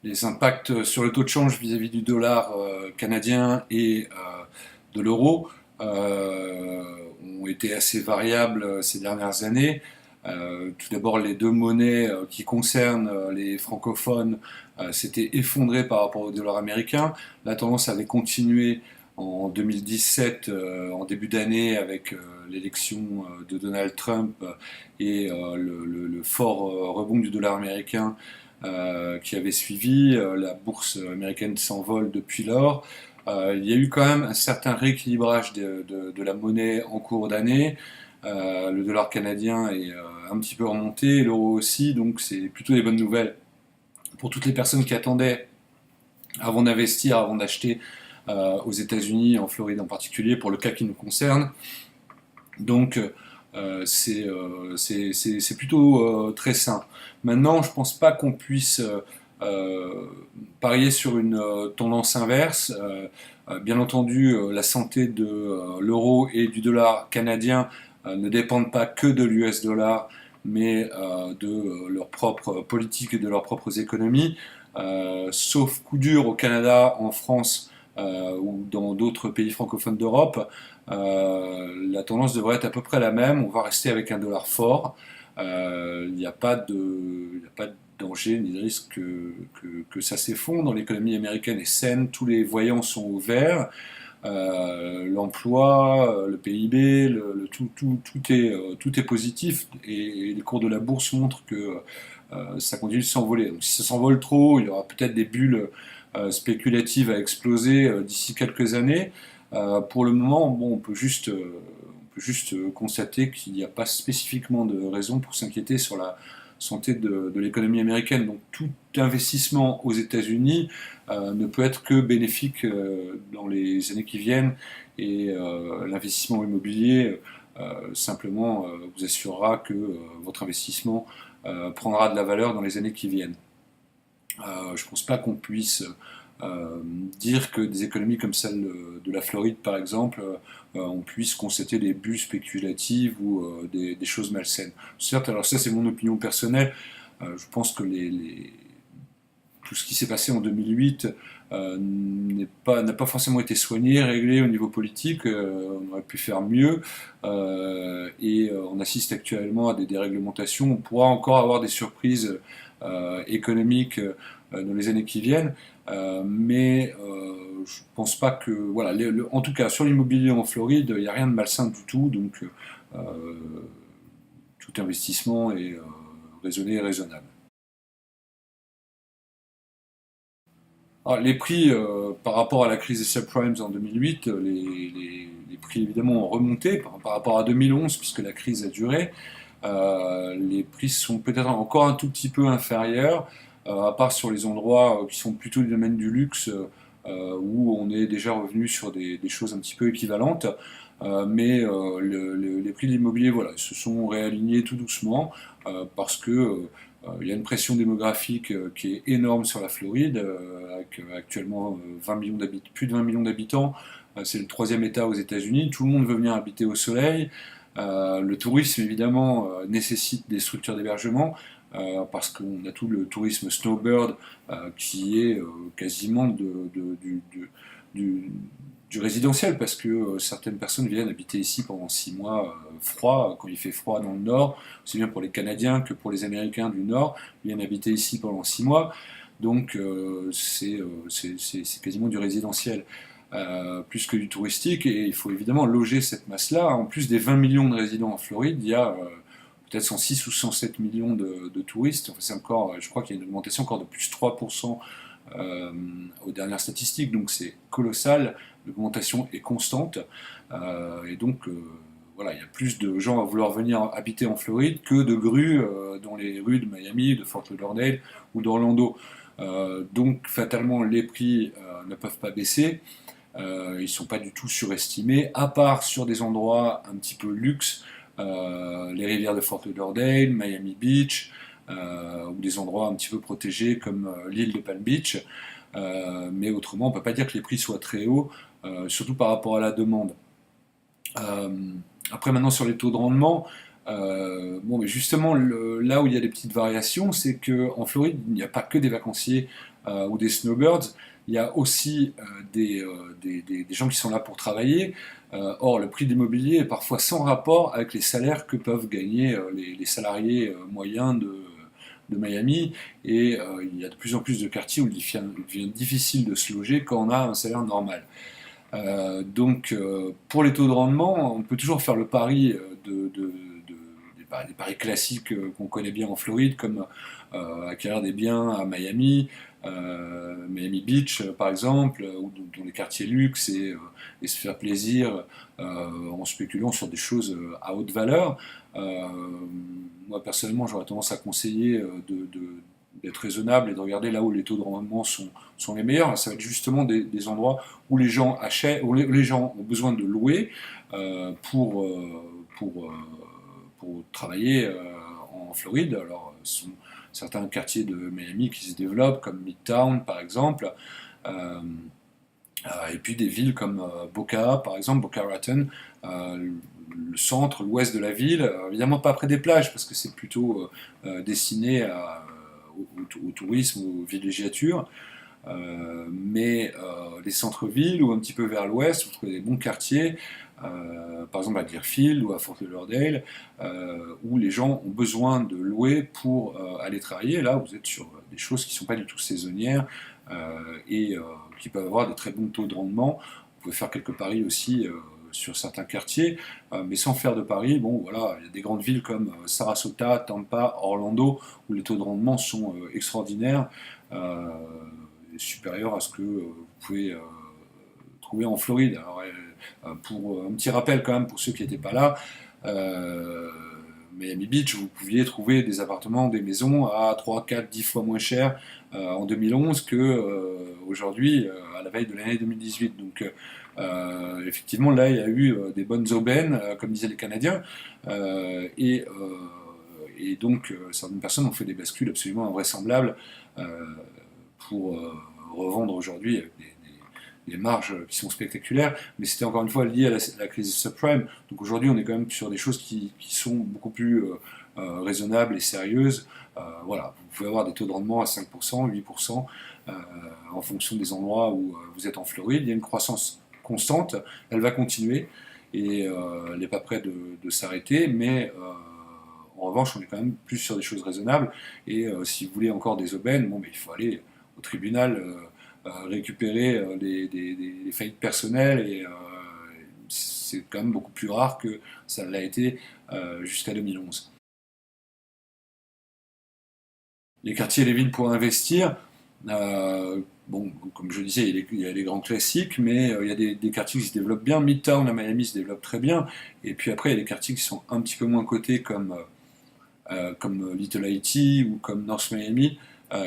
les impacts sur le taux de change vis-à-vis du dollar canadien et de l'euro ont été assez variables ces dernières années. Tout d'abord, les deux monnaies qui concernent les francophones s'étaient effondrées par rapport au dollar américain. La tendance avait continué en 2017, en début d'année, avec l'élection de Donald Trump et le fort rebond du dollar américain qui avait suivi. La bourse américaine s'envole depuis lors. Il y a eu quand même un certain rééquilibrage de la monnaie en cours d'année. Le dollar canadien est un petit peu remonté, l'euro aussi, donc c'est plutôt des bonnes nouvelles pour toutes les personnes qui attendaient avant d'investir, avant d'acheter aux États-Unis, en Floride en particulier, pour le cas qui nous concerne. Donc c'est plutôt très sain. Maintenant, je ne pense pas qu'on puisse parier sur une tendance inverse. Bien entendu, la santé de l'euro et du dollar canadien ne dépendent pas que de l'US dollar, mais de leur propre politique et de leurs propres économies. Sauf coup dur au Canada, en France ou dans d'autres pays francophones d'Europe, la tendance devrait être à peu près la même. On va rester avec un dollar fort. Il n'y a pas de danger ni de risque que ça s'effondre. L'économie américaine est saine, tous les voyants sont au vert. L'emploi, le PIB, tout est positif et les cours de la bourse montrent que ça continue de s'envoler. Donc si ça s'envole trop, il y aura peut-être des bulles spéculatives à exploser d'ici quelques années. Pour le moment, bon, on peut juste constater qu'il n'y a pas spécifiquement de raison pour s'inquiéter sur la santé de l'économie américaine. Donc tout investissement aux États-Unis ne peut être que bénéfique dans les années qui viennent et l'investissement immobilier simplement vous assurera que votre investissement prendra de la valeur dans les années qui viennent. Je ne pense pas qu'on puisse dire que des économies comme celle de la Floride, par exemple, on puisse constater des bulles spéculatives ou des choses malsaines. Certes, alors ça c'est mon opinion personnelle, je pense que tout ce qui s'est passé en 2008 n'a pas forcément été soigné, réglé au niveau politique, on aurait pu faire mieux, et on assiste actuellement à des déréglementations, on pourra encore avoir des surprises économiques dans les années qui viennent, mais je pense pas que, voilà, en tout cas sur l'immobilier en Floride, il n'y a rien de malsain du tout, donc tout investissement est raisonné et raisonnable. Alors, les prix, par rapport à la crise des subprimes en 2008, les prix évidemment ont remonté par rapport à 2011, puisque la crise a duré. Les prix sont peut-être encore un tout petit peu inférieurs, à part sur les endroits qui sont plutôt du domaine du luxe, où on est déjà revenu sur des choses un petit peu équivalentes. Mais les prix de l'immobilier, voilà, se sont réalignés tout doucement, parce que il y a une pression démographique qui est énorme sur la Floride, avec actuellement 20 millions plus de 20 millions d'habitants. C'est le troisième État aux États-Unis. Tout le monde veut venir habiter au soleil. Le tourisme, évidemment, nécessite des structures d'hébergement, parce qu'on a tout le tourisme snowbird qui est quasiment du, du résidentiel, parce que certaines personnes viennent habiter ici pendant 6 mois froid, quand il fait froid dans le nord, aussi bien pour les Canadiens que pour les Américains du nord, viennent habiter ici pendant 6 mois. Donc c'est quasiment du résidentiel. Plus que du touristique, et il faut évidemment loger cette masse-là. En plus des 20 millions de résidents en Floride, il y a peut-être 106 ou 107 millions de touristes. Enfin, c'est encore, je crois qu'il y a une augmentation encore de plus 3% aux dernières statistiques, donc c'est colossal, l'augmentation est constante, et donc voilà, il y a plus de gens à vouloir venir habiter en Floride que de grues dans les rues de Miami, de Fort Lauderdale ou d'Orlando. Donc fatalement, les prix ne peuvent pas baisser. Ils ne sont pas du tout surestimés, à part sur des endroits un petit peu luxe, les rivières de Fort Lauderdale, Miami Beach, ou des endroits un petit peu protégés comme l'île de Palm Beach. Mais autrement, on ne peut pas dire que les prix soient très hauts, surtout par rapport à la demande. Euh, Après, maintenant, sur les taux de rendement, bon, mais justement, là où il y a des petites variations, c'est qu'en Floride, il n'y a pas que des vacanciers ou des snowbirds. Il y a aussi des gens qui sont là pour travailler. Or, le prix de l'immobilier est parfois sans rapport avec les salaires que peuvent gagner les salariés moyens de Miami. Et il y a de plus en plus de quartiers où il devient difficile de se loger quand on a un salaire normal. Pour les taux de rendement, on peut toujours faire le pari des paris classiques qu'on connaît bien en Floride, comme acquérir des biens à Miami, Miami Beach par exemple, ou dans les quartiers luxe et se faire plaisir en spéculant sur des choses à haute valeur. Euh, Moi personnellement, j'aurais tendance à conseiller d'être raisonnable et de regarder là où les taux de rendement sont les meilleurs. Ça va être justement des endroits où les gens achètent, où les gens ont besoin de louer euh, pour, euh, pour, euh, pour travailler en Floride. Alors, ce sont certains quartiers de Miami qui se développent, comme Midtown par exemple, euh, et puis des villes comme Boca, par exemple, Boca Raton, le centre, l'ouest de la ville, évidemment pas près des plages, parce que c'est plutôt destiné au tourisme, aux villégiatures, mais les centres-villes ou un petit peu vers l'ouest, vous trouvez des bons quartiers, par exemple à Deerfield ou à Fort Lauderdale, où les gens ont besoin de louer pour aller travailler. Là, vous êtes sur des choses qui ne sont pas du tout saisonnières et qui peuvent avoir des très bons taux de rendement. Vous pouvez faire quelques paris aussi sur certains quartiers, mais sans faire de paris. Bon, voilà, il y a des grandes villes comme Sarasota, Tampa, Orlando, où les taux de rendement sont extraordinaires, supérieurs à ce que vous pouvez trouver en Floride. Alors, pour un petit rappel quand même pour ceux qui n'étaient pas là, euh, Miami Beach, vous pouviez trouver des appartements, des maisons à 3, 4, 10 fois moins cher en 2011 que aujourd'hui, à la veille de l'année 2018. Donc, effectivement, là, il y a eu des bonnes aubaines, comme disaient les Canadiens, et donc certaines personnes ont fait des bascules absolument invraisemblables euh, pour revendre aujourd'hui avec des marges qui sont spectaculaires, mais c'était encore une fois lié à la crise subprime. Donc aujourd'hui, on est quand même sur des choses qui sont beaucoup plus raisonnables et sérieuses. Voilà, vous pouvez avoir des taux de rendement à 5%, 8%, en fonction des endroits où vous êtes en Floride. Il y a une croissance constante, elle va continuer et elle n'est pas près de s'arrêter, mais en revanche, on est quand même plus sur des choses raisonnables. Et si vous voulez encore des aubaines, bon, mais il faut aller au tribunal récupérer des faillites personnelles et c'est quand même beaucoup plus rare que ça l'a été jusqu'à 2011. Les quartiers et les villes pour investir, bon, comme je disais, il y a les grands classiques, mais il y a des quartiers qui se développent bien. Midtown à Miami se développe très bien, et puis après il y a des quartiers qui sont un petit peu moins cotés comme Little Haiti ou comme North Miami,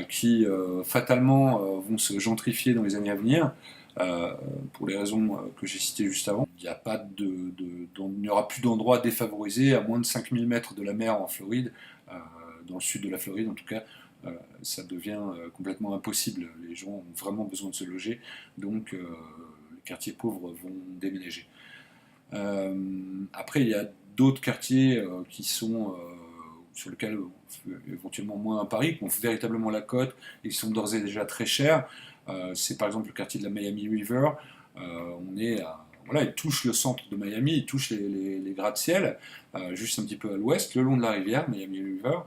qui fatalement vont se gentrifier dans les années à venir, euh, pour les raisons que j'ai citées juste avant. Il n'y a pas il n'y aura plus d'endroits défavorisés à moins de 5000 mètres de la mer en Floride, euh, dans le sud de la Floride en tout cas. Ça devient complètement impossible. Les gens ont vraiment besoin de se loger, donc les quartiers pauvres vont déménager. Après, il y a d'autres quartiers qui sont sur lesquels éventuellement moins à Paris, qui ont véritablement la cote et qui sont d'ores et déjà très chers. C'est par exemple le quartier de la Miami River. On est voilà, il touche le centre de Miami, il touche les gratte-ciel, juste un petit peu à l'ouest, le long de la rivière, Miami River.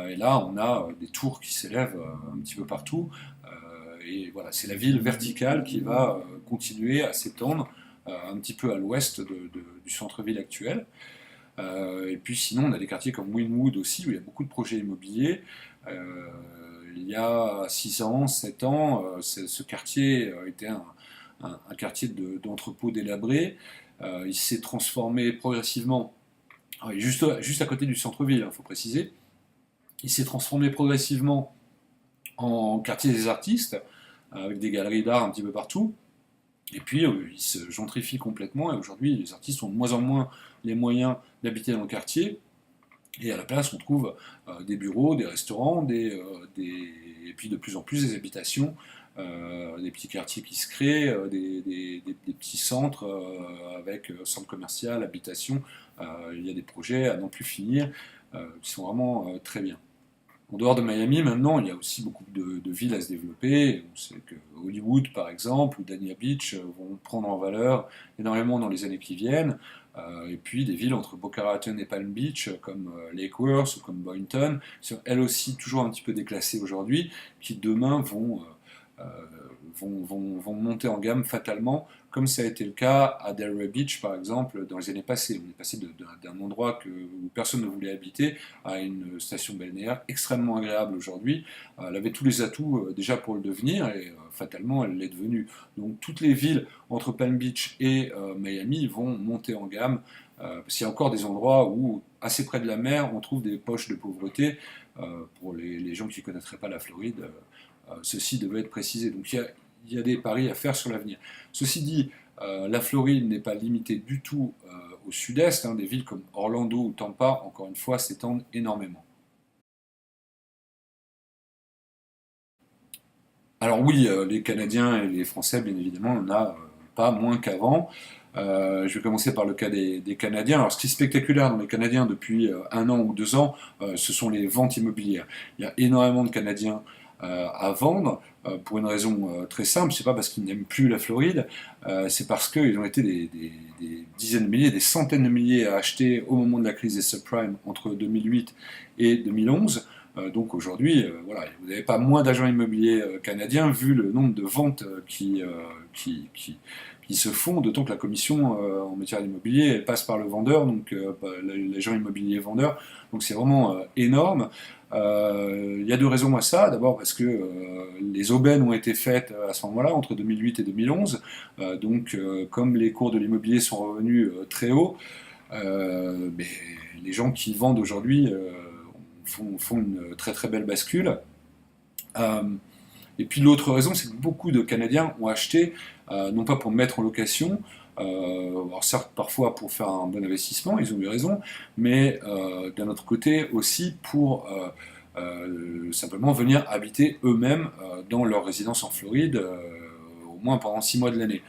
Et là, on a des tours qui s'élèvent un petit peu partout. Et voilà, c'est la ville verticale qui va continuer à s'étendre un petit peu à l'ouest du centre-ville actuel. Et puis sinon, on a des quartiers comme Wynwood aussi, où il y a beaucoup de projets immobiliers. Euh, il y a 6 ans, 7 ans, ce quartier était un quartier d'entrepôt délabré. Il s'est transformé progressivement, juste à côté du centre-ville, il faut préciser. Il s'est transformé progressivement en quartier des artistes, avec des galeries d'art un petit peu partout. Et puis, il se gentrifie complètement, et aujourd'hui, les artistes ont de moins en moins les moyens d'habiter dans le quartier, et à la place, on trouve des bureaux, des restaurants, et puis de plus en plus des habitations, des petits quartiers qui se créent, des petits centres avec centre commercial, habitation. Il y a des projets à n'en plus finir qui sont vraiment très bien. En dehors de Miami, maintenant, il y a aussi beaucoup de villes à se développer. On sait que Hollywood, par exemple, ou Dania Beach vont prendre en valeur énormément dans les années qui viennent. Et puis des villes entre Boca Raton et Palm Beach, comme Lake Worth ou comme Boynton, sont elles aussi toujours un petit peu déclassées aujourd'hui, qui demain euh, vont monter en gamme fatalement, comme ça a été le cas à Delray Beach, par exemple, dans les années passées. On est passé d'un endroit où personne ne voulait habiter à une station balnéaire extrêmement agréable aujourd'hui. Elle avait tous les atouts déjà pour le devenir et fatalement elle l'est devenue. Donc toutes les villes entre Palm Beach et Miami vont monter en gamme parce qu'il y a encore des endroits où, assez près de la mer, on trouve des poches de pauvreté. Pour les gens qui ne connaîtraient pas la Floride, ceci devait être précisé. Donc il y a des paris à faire sur l'avenir. Ceci dit, la Floride n'est pas limitée du tout au sud-est. Des villes comme Orlando ou Tampa, encore une fois, s'étendent énormément. Alors oui, les Canadiens et les Français, bien évidemment, on n'en a pas moins qu'avant. Je vais commencer par le cas des Canadiens. Alors, ce qui est spectaculaire dans les Canadiens depuis 1 an ou 2 ans, ce sont les ventes immobilières. Il y a énormément de Canadiens à vendre pour une raison très simple. C'est pas parce qu'ils n'aiment plus la Floride, c'est parce qu'ils ont été des dizaines de milliers, des centaines de milliers à acheter au moment de la crise des subprimes entre 2008 et 2011. Donc aujourd'hui, voilà, vous n'avez pas moins d'agents immobiliers canadiens vu le nombre de ventes qui se font, d'autant que la commission en matière d'immobilier, elle passe par le vendeur, donc l'agent immobilier vendeur, donc c'est vraiment énorme. Il y a deux raisons à ça. D'abord parce que les aubaines ont été faites à ce moment-là, entre 2008 et 2011. Donc comme les cours de l'immobilier sont revenus très haut, mais les gens qui vendent aujourd'hui font une très très belle bascule. Euh, et puis l'autre raison, c'est que beaucoup de Canadiens ont acheté, non pas pour mettre en location, alors certes parfois pour faire un bon investissement, ils ont eu raison, mais d'un autre côté aussi pour simplement venir habiter eux-mêmes dans leur résidence en Floride, au moins pendant 6 mois de l'année.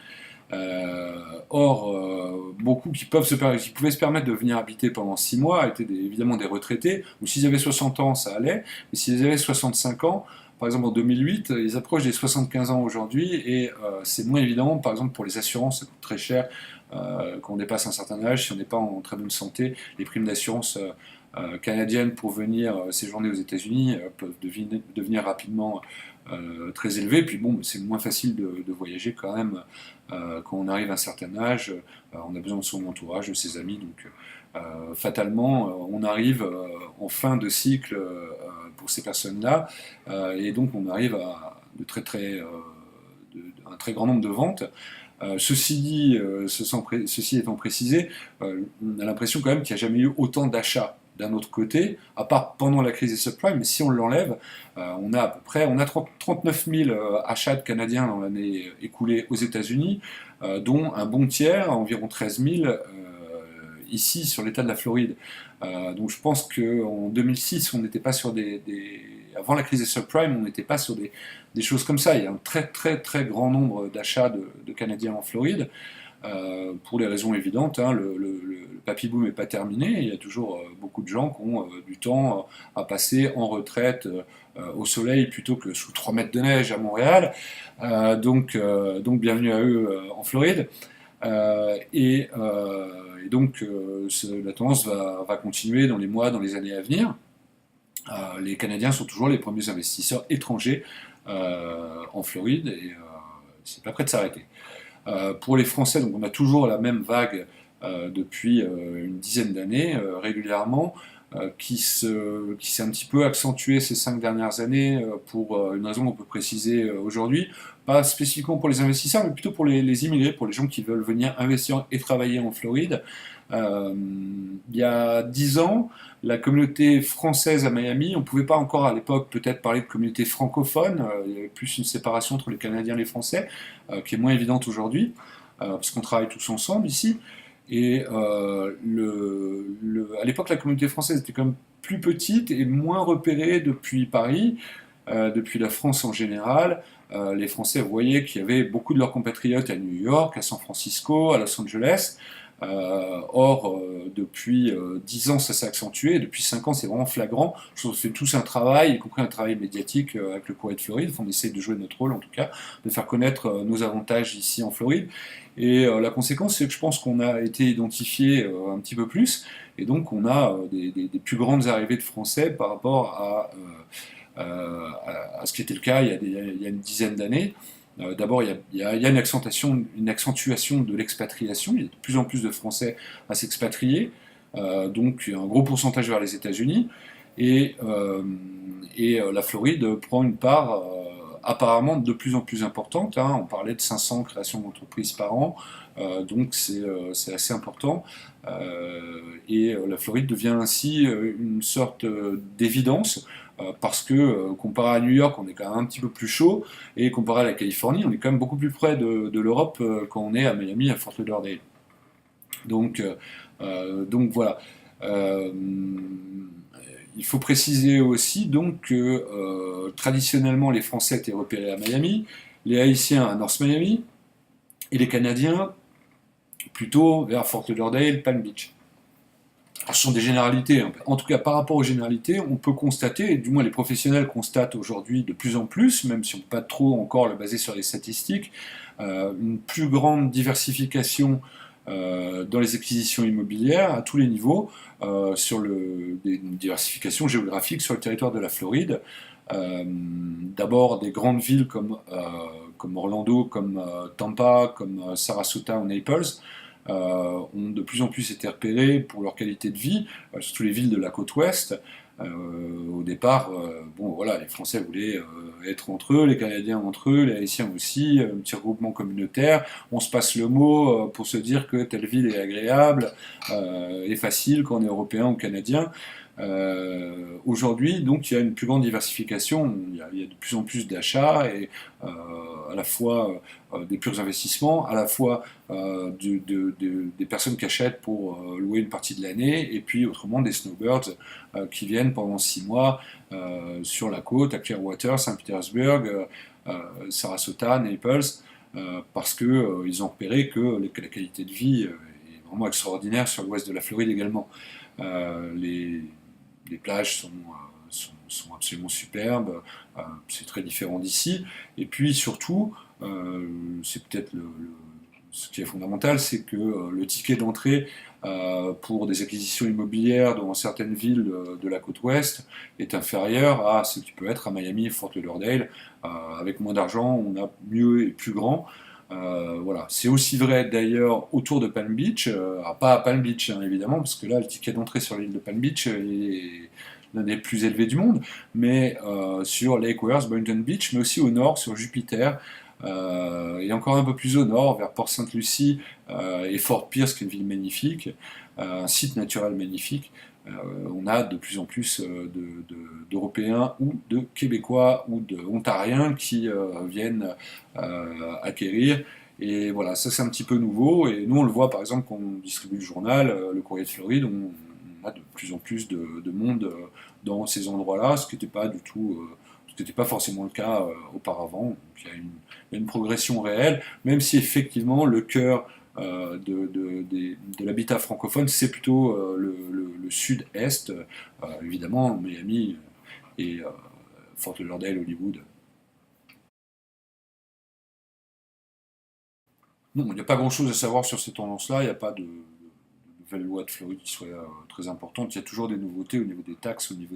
Beaucoup qui pouvaient se permettre de venir habiter pendant 6 mois étaient évidemment des retraités, ou s'ils avaient 60 ans, ça allait, mais s'ils avaient 65 ans, par exemple en 2008, ils approchent des 75 ans aujourd'hui, et c'est moins évident, par exemple pour les assurances, ça coûte très cher quand on dépasse un certain âge, si on n'est pas en très bonne santé, les primes d'assurance canadiennes pour venir séjourner aux États-Unis peuvent devenir rapidement très élevées. Puis bon, c'est moins facile de voyager quand même quand on arrive à un certain âge. On a besoin de son entourage, de ses amis, donc fatalement, on arrive en fin de cycle pour ces personnes-là, et donc on arrive à un très grand nombre de ventes. Ceci dit, ceci étant précisé, on a l'impression quand même qu'il n'y a jamais eu autant d'achats d'un autre côté, à part pendant la crise des subprimes, mais si on l'enlève, on a à peu près 39 000 achats de Canadiens dans l'année écoulée aux États-Unis, dont un bon tiers, environ 13 000, ici sur l'État de la Floride. Donc je pense qu'en 2006, on n'était pas sur avant la crise des subprimes, on n'était pas sur des choses comme ça. Il y a un très très très grand nombre d'achats de Canadiens en Floride. Pour les raisons évidentes, le papy boom n'est pas terminé, il y a toujours beaucoup de gens qui ont du temps à passer en retraite au soleil plutôt que sous 3 mètres de neige à Montréal, donc bienvenue à eux en Floride. Et donc la tendance va continuer dans les mois, dans les années à venir. Les Canadiens sont toujours les premiers investisseurs étrangers en Floride, et c'est pas prêt de s'arrêter. Pour les Français, donc on a toujours la même vague depuis une dizaine d'années, régulièrement, qui s'est un petit peu accentuée ces 5 dernières années pour une raison qu'on peut préciser aujourd'hui, pas spécifiquement pour les investisseurs, mais plutôt pour les immigrés, pour les gens qui veulent venir investir et travailler en Floride. Il y a 10 ans, la communauté française à Miami, on ne pouvait pas encore à l'époque peut-être parler de communauté francophone, il y avait plus une séparation entre les Canadiens et les Français, qui est moins évidente aujourd'hui, parce qu'on travaille tous ensemble ici. Et à l'époque, la communauté française était quand même plus petite et moins repérée depuis Paris, depuis la France en général. Les Français voyaient qu'il y avait beaucoup de leurs compatriotes à New York, à San Francisco, à Los Angeles. Or, depuis 10 ans, ça s'est accentué, et depuis 5 ans, c'est vraiment flagrant. Je trouve qu'on fait tous un travail, y compris un travail médiatique avec le Courrier de Floride. Enfin, on essaie de jouer notre rôle, en tout cas, de faire connaître nos avantages ici en Floride. Et la conséquence, c'est que je pense qu'on a été identifié un petit peu plus, et donc on a des plus grandes arrivées de Français par rapport à ce qui était le cas il y a une dizaine d'années. D'abord, il y a une accentuation de l'expatriation. Il y a de plus en plus de Français à s'expatrier, donc un gros pourcentage vers les États-Unis. Et, la Floride prend une part apparemment de plus en plus importante. Hein. On parlait de 500 créations d'entreprises par an, donc c'est assez important. La Floride devient ainsi une sorte d'évidence. Parce que comparé à New York, on est quand même un petit peu plus chaud, et comparé à la Californie, on est quand même beaucoup plus près de l'Europe quand on est à Miami, à Fort Lauderdale. Donc voilà. Euh, il faut préciser aussi donc que traditionnellement les Français étaient repérés à Miami, les Haïtiens à North Miami, et les Canadiens plutôt vers Fort Lauderdale, Palm Beach. Alors, ce sont des généralités. Hein. En tout cas, par rapport aux généralités, on peut constater, et du moins les professionnels constatent aujourd'hui de plus en plus, même si on ne peut pas trop encore le baser sur les statistiques, une plus grande diversification dans les acquisitions immobilières à tous les niveaux, une diversification géographique sur le territoire de la Floride. D'abord des grandes villes comme Orlando, comme Tampa, comme Sarasota ou Naples, ont de plus en plus été repérées pour leur qualité de vie, surtout les villes de la côte ouest. Au départ, bon voilà, les Français voulaient être entre eux, les Canadiens entre eux, les Haïtiens aussi, un petit regroupement communautaire. On se passe le mot pour se dire que telle ville est agréable et facile quand on est européen ou canadien. Aujourd'hui, donc, il y a une plus grande diversification, il y a de plus en plus d'achats, et à la fois des purs investissements, à la fois des personnes qui achètent pour louer une partie de l'année, et puis autrement des snowbirds qui viennent pendant 6 mois sur la côte, à Clearwater, Saint-Pétersbourg, Sarasota, Naples, parce qu'ils ont repéré que la qualité de vie est vraiment extraordinaire sur l'ouest de la Floride également. Les plages sont absolument superbes, c'est très différent d'ici. Et puis surtout, c'est peut-être ce qui est fondamental, c'est que le ticket d'entrée pour des acquisitions immobilières dans certaines villes de la côte ouest est inférieur à ce qui peut être à Miami et Fort Lauderdale. Avec moins d'argent, on a mieux et plus grand. Voilà. C'est aussi vrai d'ailleurs autour de Palm Beach, pas à Palm Beach hein, évidemment, parce que là le ticket d'entrée sur l'île de Palm Beach est l'un des plus élevés du monde, mais sur Lake Worth, Boynton Beach, mais aussi au nord sur Jupiter, et encore un peu plus au nord vers Port St. Lucie et Fort Pierce, qui est une ville magnifique, un site naturel magnifique. On a de plus en plus d'Européens ou de Québécois ou d'Ontariens qui viennent acquérir. Et voilà, ça c'est un petit peu nouveau. Et nous on le voit par exemple quand on distribue le journal, le Courrier de Floride, on a de plus en plus de monde dans ces endroits-là, ce qui n'était pas du tout, ce qui n'était pas forcément le cas auparavant. Donc, il y a une progression réelle, même si effectivement le cœur de l'habitat francophone, c'est plutôt le sud-est, évidemment, Miami et Fort Lauderdale, Hollywood. Non, il n'y a pas grand-chose à savoir sur ces tendances-là, il n'y a pas de nouvelles lois de Floride qui soient très importantes. Il y a toujours des nouveautés au niveau des taxes, au niveau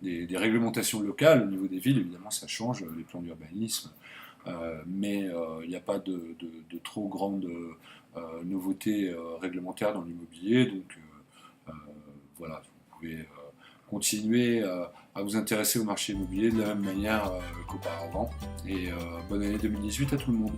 des réglementations locales, au niveau des villes, évidemment ça change, les plans d'urbanisme, mais il n'y a pas de trop grandes nouveautés réglementaires dans l'immobilier, donc euh, voilà, vous pouvez continuer à vous intéresser au marché immobilier de la même manière qu'auparavant. Et bonne année 2018 à tout le monde.